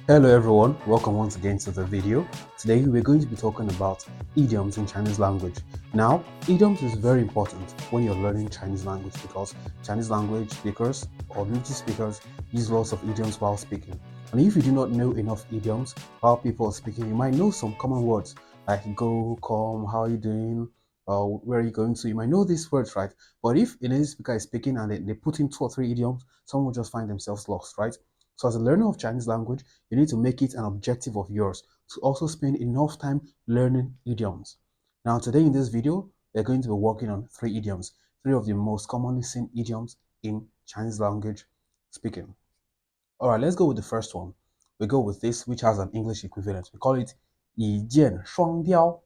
Hello everyone, welcome once again to the video. Today we're going to be talking about idioms in Chinese language. Now, idioms is very important when you're learning Chinese language because Chinese language speakers or native speakers use lots of idioms while speaking. And if you do not know enough idioms while people are speaking, you might know some common words like go, come, how are you doing, where are you going to? You might know these words, right? But if a native speaker is speaking and they put in 2 or 3 idioms, someone will just find themselves lost, right? So as a learner of Chinese language, you need to make it an objective of yours to also spend enough time learning idioms. Now, today in this video, we're going to be working on 3 idioms, 3 of the most commonly seen idioms in Chinese language speaking. All right, let's go with the first one. We go with this, which has an English equivalent. We call it 一箭双雕.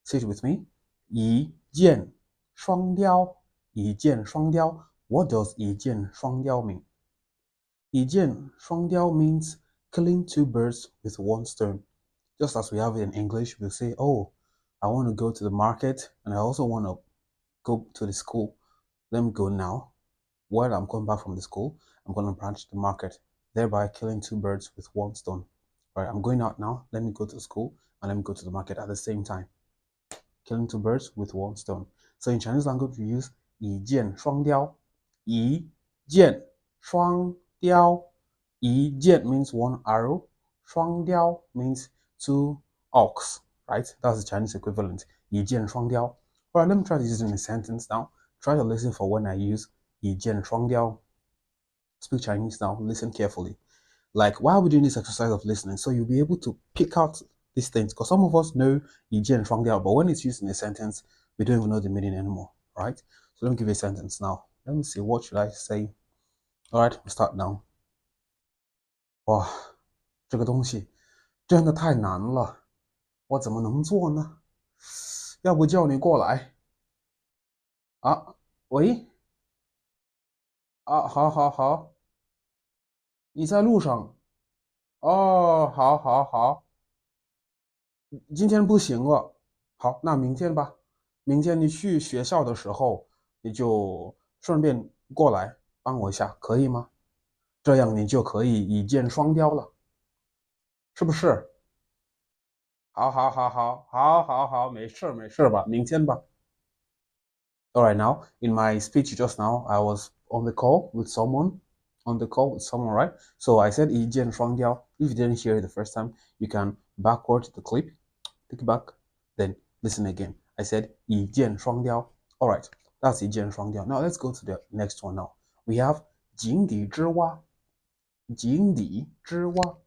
Say it with me. 一箭双雕. 一箭双雕. What does 一箭双雕 mean? 一箭双雕 means killing 2 birds with 1 stone. Just as we have it in English, we'll say, oh, I want to go to the market and I also want to go to the school. Let me go now. While I'm coming back from the school, I'm going to branch the market, thereby killing 2 birds with 1 stone. All right, I'm going out now. Let me go to school and let me go to the market at the same time. Killing 2 birds with 1 stone. So in Chinese language, we use 一箭双雕. 一箭双雕. 一箭 means 1 arrow. 双雕 means 2 ox, right? That's the Chinese equivalent. 一箭双雕. All right, let me try to use it in a sentence now. Try to listen for when I use 一箭双雕. Speak Chinese now. Listen carefully. Like, why are we doing this exercise of listening? So you'll be able to pick out these things. Because some of us know 一箭双雕, but when it's used in a sentence, we don't even know the meaning anymore, right? So let me give you a sentence now. Let me see. What should I say? All right, we'll start now. 哇，这个东西真的太难了，我怎么能做呢？要不叫你过来啊？喂，啊，好，好，好，你在路上？哦，好，好，好，今天不行了，好，那明天吧。明天你去学校的时候，你就顺便过来帮我一下，可以吗？这样你就可以一箭双雕了，是不是？好，好，好，好，好，好，好，没事，没事吧？明天吧。All right, now in my speech just now, I was on the call with someone, right? So I said 一箭双雕. If you didn't hear it the first time, you can backward the clip, take it back, then listen again. I said 一箭双雕. All right, that's 一箭双雕. Now let's go to the next one now. We have 井底之蛙. 井底之蛙.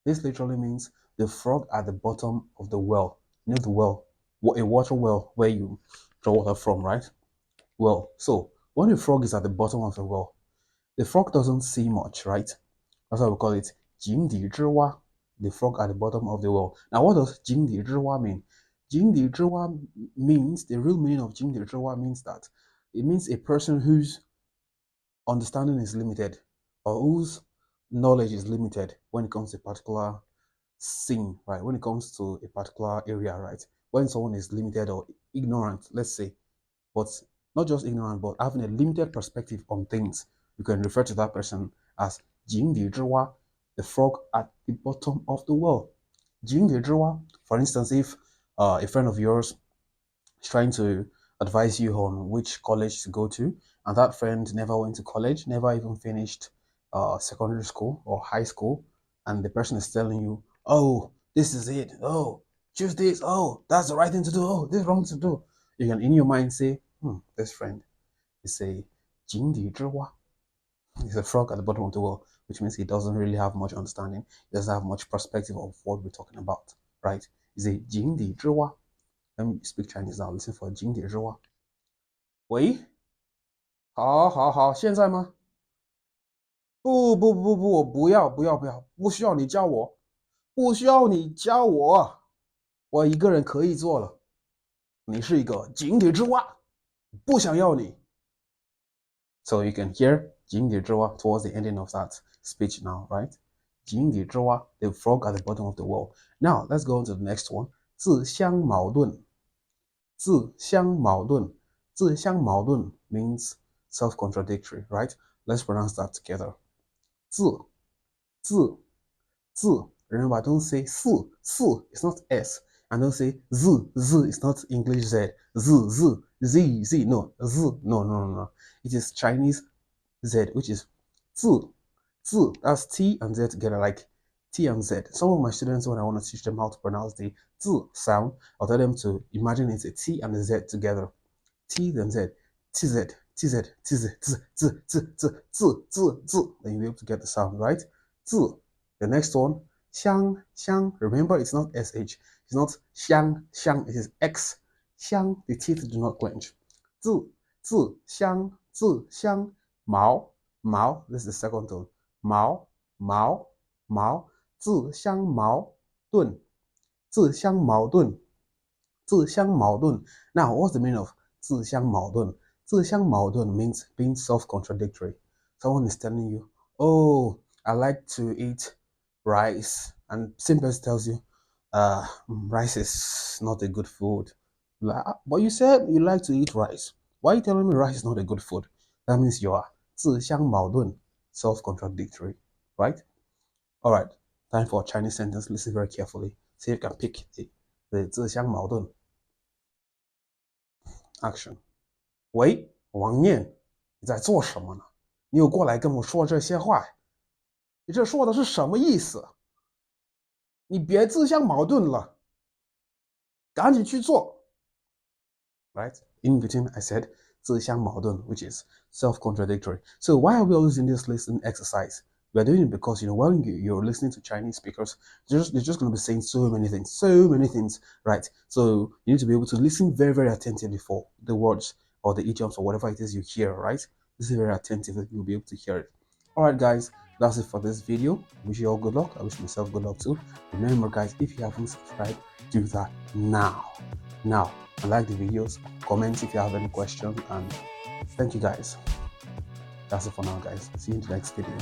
This literally means the frog at the bottom of the well. You know the well, a water well where you draw water from, right? Well, so when a frog is at the bottom of the well, the frog doesn't see much, right? That's why we call it 井底之蛙, the frog at the bottom of the well. Now, what does 井底之蛙 mean? 井底之蛙 means, the real meaning of 井底之蛙 means that it means a person whose understanding is limited or whose knowledge is limited when it comes to a particular scene, right? When it comes to a particular area, right? When someone is limited or ignorant, let's say, but not just ignorant, but having a limited perspective on things, you can refer to that person as 井底之蛙, the frog at the bottom of the well. 井底之蛙. For instance, if a friend of yours is trying to advise you on which college to go to, and that friend never went to college, never even finished secondary school or high school, and the person is telling you, oh, this is it, oh, choose this, oh, that's the right thing to do, oh, this is wrong to do. You can in your mind say, this friend is a 井底之蛙. He's a frog at the bottom of the well, which means he doesn't really have much understanding. He doesn't have much perspective of what we're talking about, right? He's a 井底之蛙. Let me speak Chinese now. Listen for 井底之蛙. 喂，好，好，好，现在吗？不，不，不，不，不要，不要，不要，不需要你教我，不需要你教我，我一个人可以做了。你是一个井底之蛙，不想要你。So you can hear 井底之蛙 towards the ending of that speech now, right? 井底之蛙, the frog at the bottom of the well. Now let's go on to the next one. 自相矛盾. 自相矛盾. 自相矛盾 means self-contradictory, right? Let's pronounce that together. 自 zi. Remember, don't say su, it's not S. And don't say z, it's not English Z. Z, no, z, no. It is Chinese Z, which is zi, that's T and Z together, like T and Z. Some of my students, when I want to teach them how to pronounce the zi sound, I'll tell them to imagine it's a T and a Z together. T then Z, TZ, TZ, TZ, then you'll be able to get the sound, right? Z. The next one, xiāng. Remember, it's not SH. It's not xiāng. It is X. Xiāng, the teeth do not clench. Xiāng. Mao. This is the second tone. Mao. Zhixiang Mao Dun. Now, what's the meaning of 自相矛盾? 自相矛盾 means being self-contradictory. Someone is telling you, oh, I like to eat rice. And same person tells you, rice is not a good food. But you said you like to eat rice. Why are you telling me rice is not a good food? That means you are 自相矛盾, self-contradictory, right? All right, time for a Chinese sentence. Listen very carefully. See if you can pick the 自相矛盾. Action. 喂，王念，你在做什么呢？你又过来跟我说这些话，你这说的是什么意思？你别自相矛盾了，赶紧去做。Right? In between, I said 自相矛盾, which is self-contradictory. So why are we always in this listening exercise? We're doing it because, when you're listening to Chinese speakers, they're just going to be saying so many things, right? So you need to be able to listen very, very attentively for the words or the idioms or whatever it is you hear, right? Listen very attentively, you'll be able to hear it. All right, guys, that's it for this video. I wish you all good luck. I wish myself good luck too. Remember, guys, if you haven't subscribed, do that now. And like the videos, comment if you have any questions, and thank you, guys. That's it for now, guys. See you in the next video.